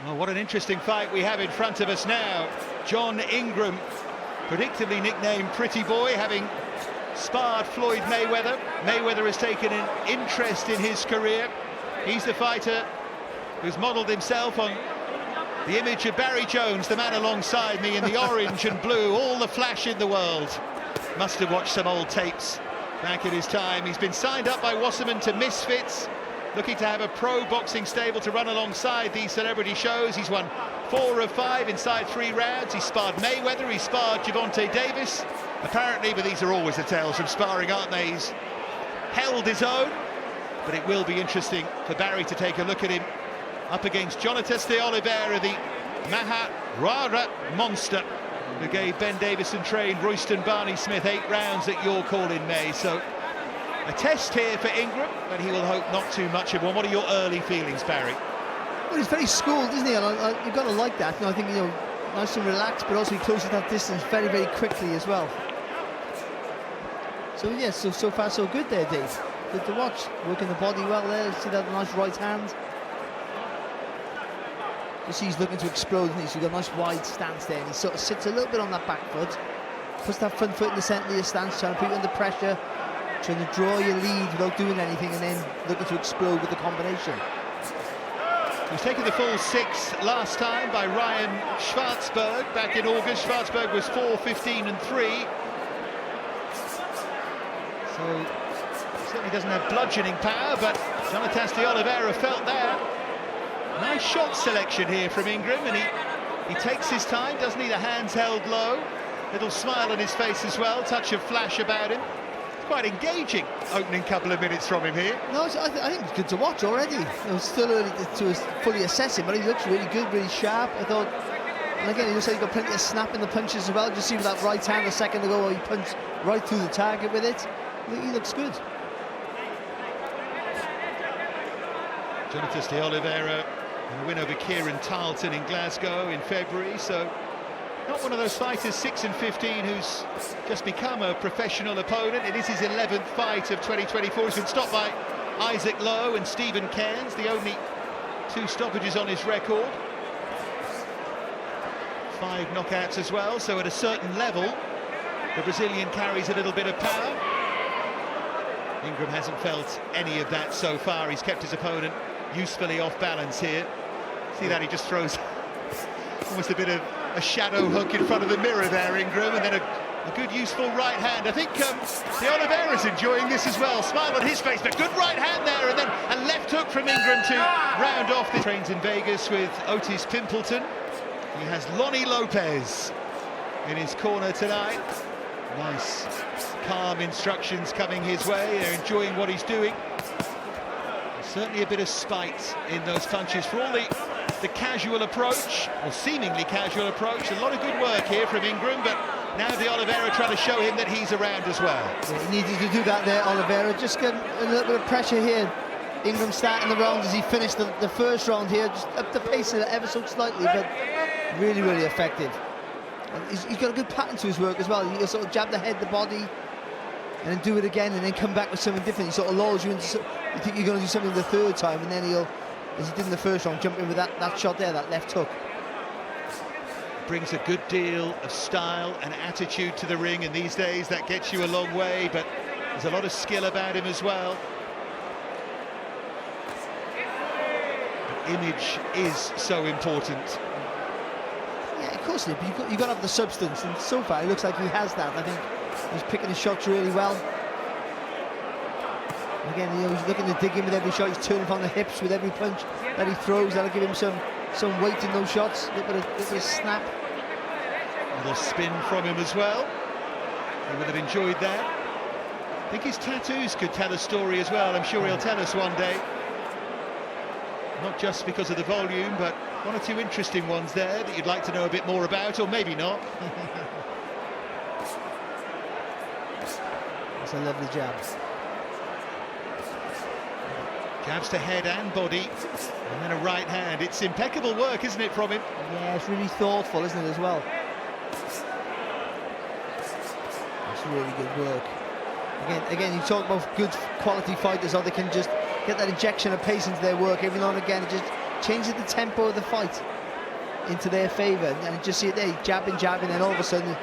Well, what an interesting fight we have in front of us now. John Ingram, predictably nicknamed Pretty Boy, having sparred Floyd Mayweather. Mayweather has taken an interest in his career. He's the fighter who's modelled himself on the image of Barry Jones, the man alongside me in the orange and blue, all the flash in the world. Must have watched some old tapes back in his time. He's been signed up by Wasserman to Misfits, looking to have a pro boxing stable to run alongside these celebrity shows. He's won 4 of 5 inside 3 rounds. He sparred Mayweather, he sparred Gervonta Davis, apparently, but these are always the tales from sparring, aren't they? He's held his own, but it will be interesting for Barry to take a look at him up against Jonatas de Oliveira, the Maharara monster, who gave Ben Davison-trained Royston Barney-Smith 8 rounds at York Hall in May. So a test here for Ingram, but he will hope not too much of one. What are your early feelings, Barry? Well, he's very schooled, isn't he? And you've got to like that. I think, nice and relaxed, but also he closes that distance very, very quickly as well. So, yes, so far so good there, Dave. Good to watch. Working the body well there. See that nice right hand. You see he's looking to explode, and he's got a nice wide stance there, and he sort of sits a little bit on that back foot, puts that front foot in the centre of your stance, trying to put you under pressure, trying to draw your lead without doing anything, and then looking to explode with the combination. He was taken the full 6 last time by Ryan Schwarzberg back in August. Schwarzberg was 4-15-3. So certainly doesn't have bludgeoning power, but Jonatas de Oliveira felt there. Nice shot selection here from Ingram, and he takes his time, doesn't he? The hands held low, little smile on his face as well, touch of flash about him. Quite engaging opening couple of minutes from him here. No, I think it's good to watch already. It's still early to fully assess him, but he looks really good, really sharp. I thought, and again, he looks like he's got plenty of snap in the punches as well. Just see with that right hand a second ago, where he punched right through the target with it. He looks good. Jonatas de Oliveira, and a win over Kieran Tarleton in Glasgow in February, so not one of those fighters, 6-15, who's just become a professional opponent. It is his 11th fight of 2024. He's been stopped by Isaac Lowe and Stephen Cairns, the only 2 stoppages on his record. 5 knockouts as well, so at a certain level, the Brazilian carries a little bit of power. Ingram hasn't felt any of that so far. He's kept his opponent usefully off balance here. See that, he just throws almost a bit of a shadow hook in front of the mirror there, Ingram, and then a good useful right hand. I think de Oliveira's enjoying this as well. Smile on his face, but good right hand there, and then a left hook from Ingram to round off. He trains in Vegas with Otis Pimpleton. He has Lonnie Lopez in his corner tonight. Nice, calm instructions coming his way. They're enjoying what he's doing. Certainly a bit of spite in those punches for all the casual approach, or seemingly casual approach. A lot of good work here from Ingram, but now de Oliveira trying to show him that he's around as well. Yeah, he needed to do that there, Oliveira. Just get a little bit of pressure here. Ingram starting the round as he finished the first round here, just up the pace of it ever so slightly, but really, really effective. And he's got a good pattern to his work as well. He'll sort of jab the head, the body, and then do it again, and then come back with something different. He sort of lulls you into, you think you're going to do something the third time, and then he'll, as he did in the first round, jump in with that shot there, that left hook. Brings a good deal of style and attitude to the ring, and these days that gets you a long way, but there's a lot of skill about him as well. But image is so important. Yeah, of course, but you've got to have the substance, and so far it looks like he has that. I think he's picking his shots really well. And again, he's looking to dig in with every shot. He's turning from the hips with every punch that he throws. That'll give him some weight in those shots. A little bit of snap. A little spin from him as well. He would have enjoyed that. I think his tattoos could tell a story as well. I'm sure he'll tell us one day. Not just because of the volume, but 1 or 2 interesting ones there that you'd like to know a bit more about, or maybe not. That's a lovely jab. Jabs to head and body, and then a right hand. It's impeccable work, isn't it, from him? Yeah, it's really thoughtful, isn't it, as well? It's really good work. Again, you talk about good quality fighters, how they can just get that injection of pace into their work. Every now and again, it just changes the tempo of the fight into their favour, and just see it there, jabbing, and all of a sudden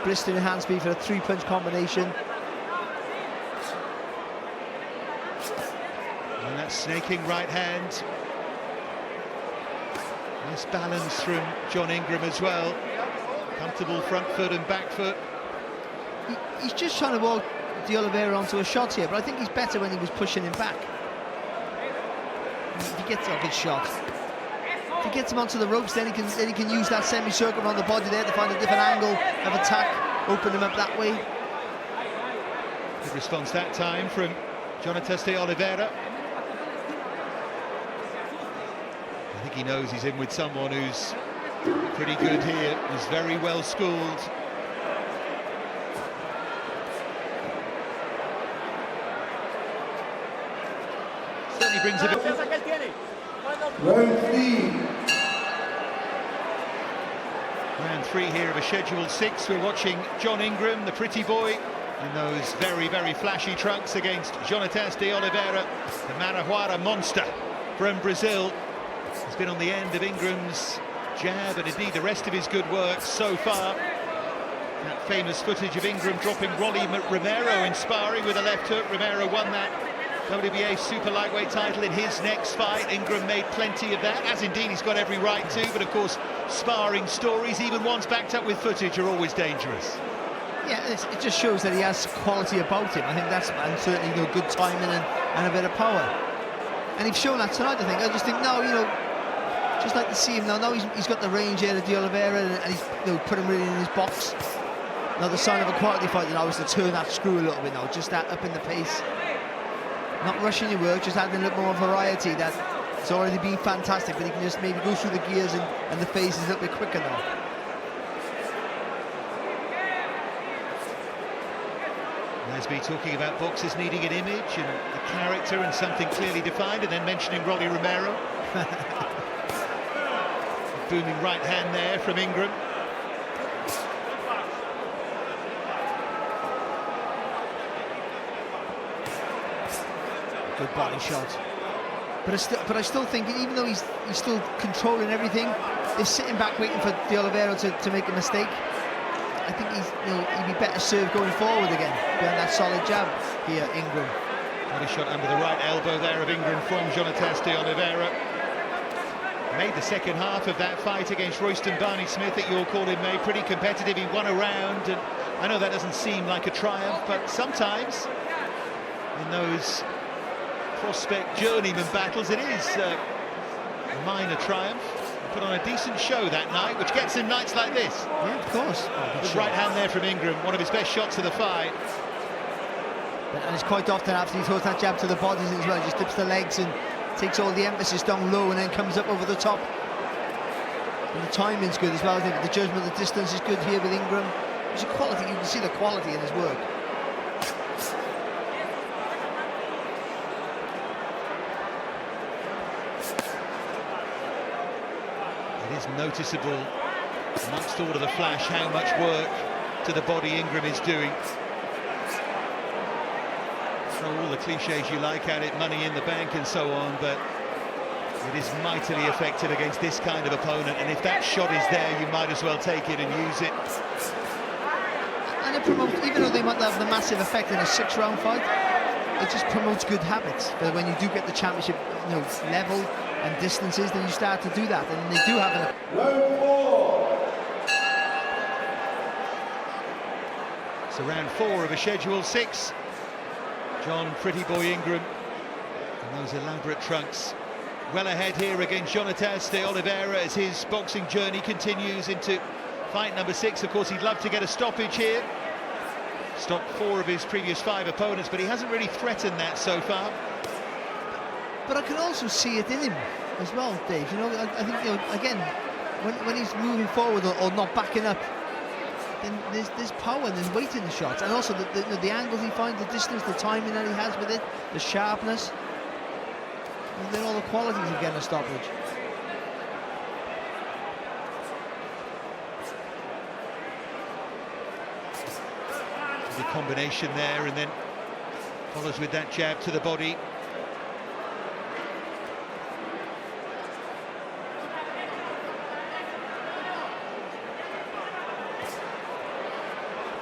blistering hand speed for a 3-punch combination. And that snaking right hand. Nice balance from John Ingram as well. Comfortable front foot and back foot. He's just trying to walk De Oliveira onto a shot here, but I think he's better when he was pushing him back. If he gets a good shot, if he gets him onto the ropes, then he can use that semicircle around the body there to find a different angle of attack, open him up that way. Good response that time from Jonatas de Oliveira. I think he knows he's in with someone who's pretty good here. He's very well schooled. Certainly brings a bit. Round 3 here of a scheduled 6. We're watching John Ingram, the pretty boy, in those very, very flashy trunks against Jonatas de Oliveira, the Marajoara monster from Brazil. He's been on the end of Ingram's jab and indeed the rest of his good work so far. That famous footage of Ingram dropping Rolly Romero in sparring with a left hook. Romero won that WBA super lightweight title in his next fight. Ingram made plenty of that, as indeed he's got every right to, but of course sparring stories, even ones backed up with footage, are always dangerous. Yeah, it just shows that he has quality about him. I think that's, and certainly, you know, good timing and a bit of power. And he's shown that tonight, I think. I just think, no, you know, just like to see him now. Now he's got the range here, De Oliveira, and he's, you know, put him really in his box. Now the sign of a quality fight now is to turn that screw a little bit now, just that up in the pace. Not rushing your work, just adding a little more variety. That's already been fantastic, but he can just maybe go through the gears and the phase is a little bit quicker now. Nasby talking about boxers needing an image and a character and something clearly defined, and then mentioning Rolly Romero. Booming right hand there from Ingram. Good body shot. But I still think, even though he's still controlling everything, he's sitting back waiting for De Oliveira to make a mistake. I think he'd be better served going forward again, behind that solid jab here, Ingram. Body shot under the right elbow there of Ingram from Jonatas de Oliveira. Made the second half of that fight against Royston Barney-Smith at York Hall in May pretty competitive. He won a round, and I know that doesn't seem like a triumph, but sometimes in those prospect journeyman battles it is a minor triumph. He put on a decent show that night, which gets him nights like this. Yeah, of course. Good right hand there from Ingram, one of his best shots of the fight. And it's quite often after he throws that jab to the bodies as well, just dips the legs and takes all the emphasis down low and then comes up over the top. And the timing's good as well. I think the judgment, the distance is good here with Ingram. There's a quality, you can see the quality in his work. It is noticeable amongst all of the flash how much work to the body Ingram is doing. Throw all the cliches you like at it, money in the bank and so on, but it is mightily effective against this kind of opponent, and if that shot is there, you might as well take it and use it. And it promotes, even though they might have the massive effect in a 6-round fight, it just promotes good habits. But when you do get the championship, you know, level and distances, then you start to do that, and they do have an. So round 4 of a scheduled 6. John Pretty Boy Ingram and those elaborate trunks well ahead here against Jonatas de Oliveira as his boxing journey continues into fight number 6. Of course, he'd love to get a stoppage here. Stopped 4 of his previous 5 opponents, but he hasn't really threatened that so far. But I can also see it in him as well, Dave. You know, I think, you know, again, when he's moving forward or not backing up, then there's power and there's weight in the shots, and also the angles he finds, the distance, the timing that he has with it, the sharpness, and then all the qualities of getting a stoppage. The combination there, and then follows with that jab to the body.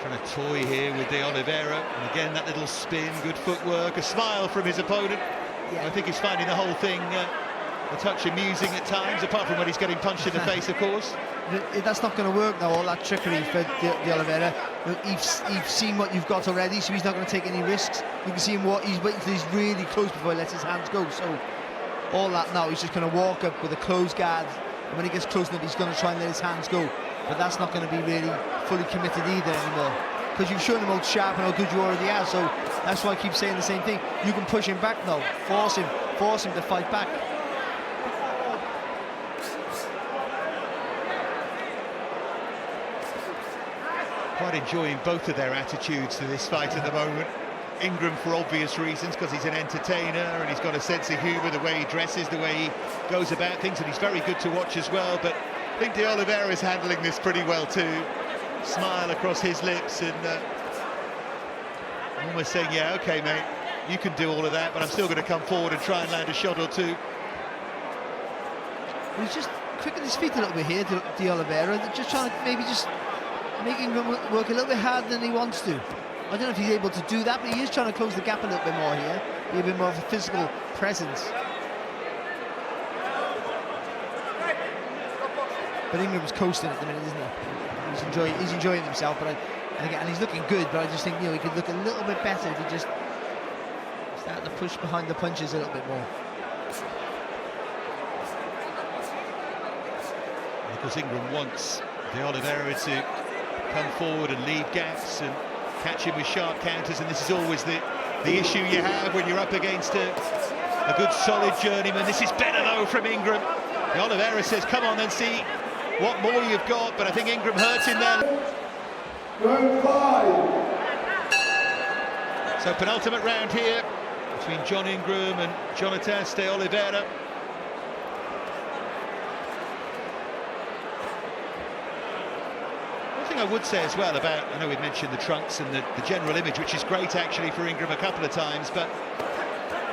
Trying to toy here with De Oliveira, and again that little spin, good footwork, a smile from his opponent. I think he's finding the whole thing a touch amusing at times, apart from when he's getting punched in the face, of course. That's not going to work now, all that trickery for De Oliveira. You've seen what you've got already, so he's not going to take any risks. You can see him he's waiting till he's really close before he lets his hands go. So all that now, he's just going to walk up with a closed guard, and when he gets close enough, he's going to try and let his hands go. But that's not going to be really fully committed either anymore, because you've shown him how sharp and how good you already are. So that's why I keep saying the same thing. You can push him back now, force him to fight back. Quite enjoying both of their attitudes to this fight at the moment. Ingram for obvious reasons, because he's an entertainer and he's got a sense of humour, the way he dresses, the way he goes about things, and he's very good to watch as well. But I think De Oliveira is handling this pretty well too. Smile across his lips and almost saying, yeah, okay mate, you can do all of that, but I'm still going to come forward and try and land a shot or two. He's just quick at his feet a little bit here, De Oliveira. They're just trying to maybe just make Ingram work a little bit harder than he wants to. I don't know if he's able to do that, but he is trying to close the gap a little bit more here, be a bit more of a physical presence. But Ingram's coasting at the minute, isn't he? He's enjoying himself, but and he's looking good. But I just think, you know, he could look a little bit better if he just started to push behind the punches a little bit more. Because Ingram wants De Oliveira to come forward and leave gaps and catch him with sharp counters, and this is always the issue you have when you're up against a good solid journeyman. This is better though from Ingram. De Oliveira says, come on then, see what more you've got, but I think Ingram hurts him there. Round 5. So penultimate round here between John Ingram and Jonatas De Oliveira. One thing I would say as well about, I know we've mentioned the trunks and the general image, which is great actually for Ingram a couple of times, but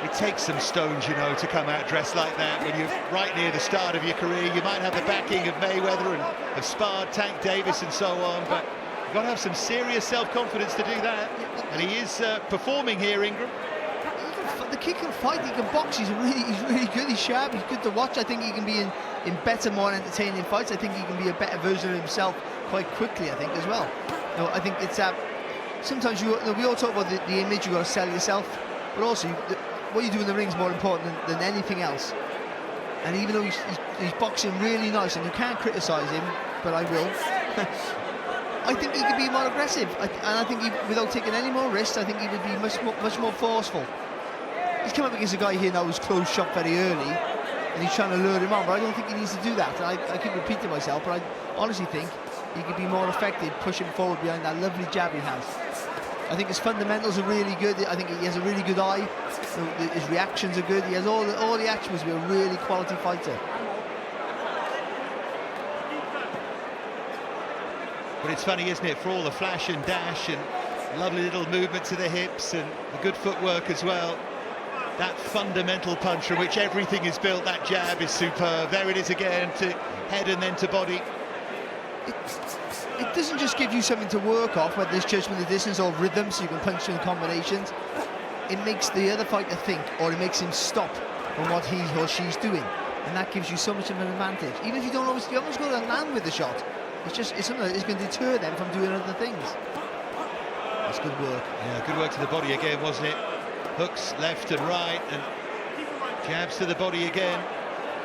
it takes some stones, you know, to come out dressed like that when you're right near the start of your career. You might have the backing of Mayweather and of Spard, Tank Davis and so on, but you've got to have some serious self-confidence to do that. And he is performing here, Ingram. The kid can fight, he can box, he's really good, he's sharp, he's good to watch. I think he can be in better, more entertaining fights. I think he can be a better version of himself quite quickly, I think, as well. You know, I think it's sometimes we all talk about the image, you've got to sell yourself, but also what you do in the ring is more important than anything else. And even though he's boxing really nice, and you can't criticise him, but I will, I think he could be more aggressive. And I think without taking any more risks, I think he would be much more forceful. He's come up against a guy here now who's closed shop very early, and he's trying to lure him on, but I don't think he needs to do that. And I keep repeating myself, but I honestly think he could be more effective pushing forward behind that lovely jab he has. I think his fundamentals are really good. I think he has a really good eye. His reactions are good. He has all the attributes to be a really quality fighter. But it's funny, isn't it, for all the flash and dash and lovely little movement to the hips and the good footwork as well, that fundamental punch from which everything is built, that jab is superb. There it is again, to head and then to body. It doesn't just give you something to work off, whether it's judgment of distance or rhythm, so you can punch in combinations. It makes the other fighter think, or it makes him stop from what he or she's doing, and that gives you so much of an advantage. Even if you don't always, you almost go to land with the shot. It's something that is going to deter them from doing other things. That's good work. Yeah, good work to the body again, wasn't it? Hooks left and right, and jabs to the body again.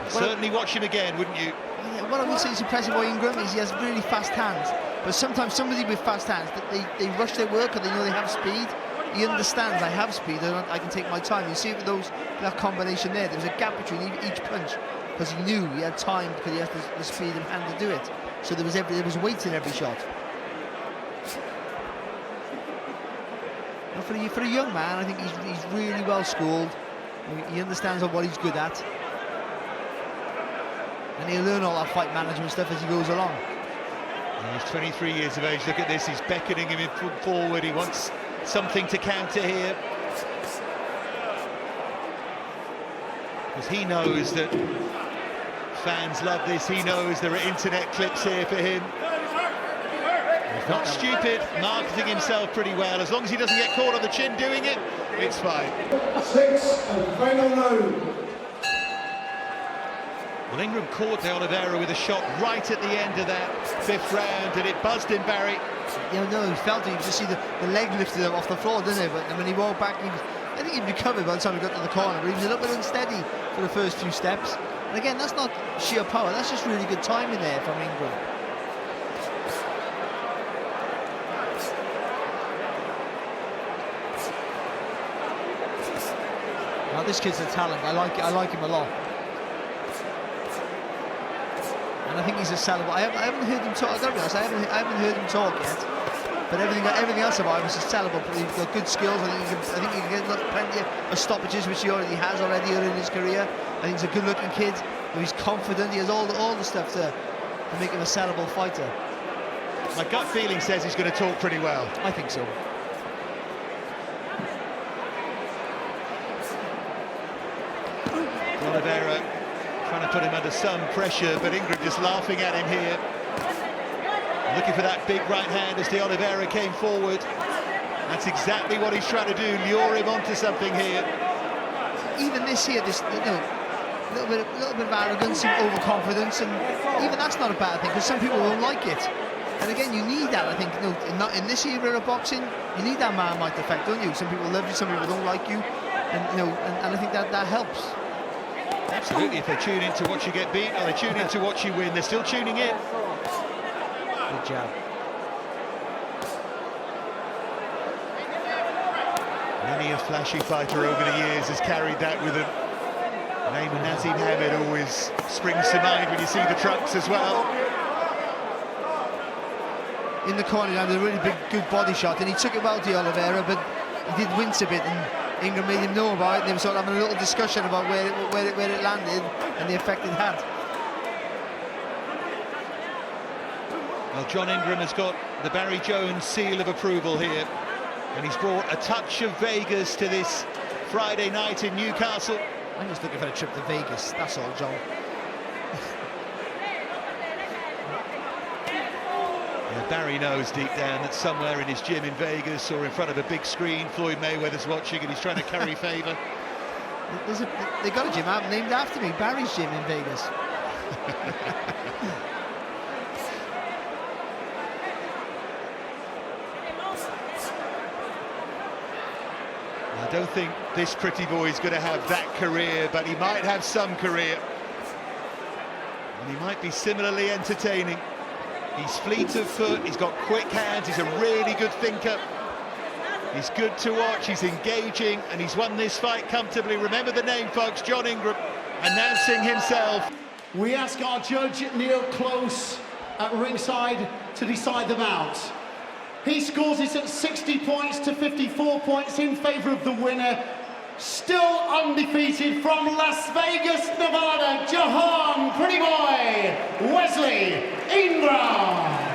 Certainly watch him again, wouldn't you? Yeah, what I would say is impressive by Ingram is he has really fast hands, but sometimes somebody with fast hands, they rush their work, or they know they have speed. He understands, I have speed, I can take my time. You see it with that combination there was a gap between each punch, because he knew he had time, because he has the speed and hand to do it. So there was weight in every shot. And for a young man, I think he's really well schooled. He understands what he's good at, and he'll learn all that fight management stuff as he goes along. And he's 23 years of age. Look at this, he's beckoning him forward. He wants something to counter here, because he knows that fans love this. He knows there are internet clips here for him. The Not stupid, marketing himself pretty well. As long as he doesn't get caught on the chin doing it, it's fine. 6 and final round. Well, Ingram caught De Oliveira with a shot right at the end of that 5th round, and it buzzed him, Barry. Yeah, no, he felt it. You just see the leg lifted him off the floor, didn't it? But and when he walked back, I think he'd recovered by the time he got to the corner, but he was a little bit unsteady for the first few steps. And again, that's not sheer power, that's just really good timing there from Ingram. Now, this kid's a talent. I like him a lot. And I think he's a sellable. I haven't heard him talk. I've got to be honest, I haven't heard him talk yet. But everything else about him is sellable. He's got good skills. I think he can get plenty of stoppages, which he already has early in his career. I think he's a good-looking kid. He's confident. He has all the stuff to make him a sellable fighter. My gut feeling says he's going to talk pretty well. I think so. Oliveira trying to put him under some pressure, but Ingram just laughing at him here. Looking for that big right hand as De Oliveira came forward. That's exactly what he's trying to do, lure him onto something here. Even this here, this little bit of arrogance and overconfidence, and even that's not a bad thing because some people won't like it. And again, you need that. I think in this era of boxing, you need that Marmite effect, don't you? Some people love you, some people don't like you, and and I think that helps. Absolutely. If they tune in to watch you get beat, or they tune in to watch you win, they're still tuning in. Good job. Many a flashy fighter over the years has carried that with him. The name of Nazim Hamed always springs to mind when you see the trucks as well. In the corner, he had a really big, good body shot, and he took it well, De Oliveira, but he did wince a bit, and Ingram made him know about it, and they were sort of having a little discussion about where it landed and the effect it had. Well, John Ingram has got the Barry Jones seal of approval here, and he's brought a touch of Vegas to this Friday night in Newcastle. I'm just looking for a trip to Vegas, that's all, John. Barry knows deep down that somewhere in his gym in Vegas or in front of a big screen, Floyd Mayweather's watching and he's trying to curry favour. They got a gym named after me, Barry's gym in Vegas. I don't think this pretty boy is going to have that career, but he might have some career. And he might be similarly entertaining. He's fleet of foot, he's got quick hands, he's a really good thinker. He's good to watch, he's engaging, and he's won this fight comfortably. Remember the name, folks, John Ingram, announcing himself. We ask our judge, Neil Close, at ringside to decide the bout. He scores it at 60 points to 54 points in favour of the winner. Still undefeated from Las Vegas, Nevada, Jahan, pretty boy, Wesley Ingram.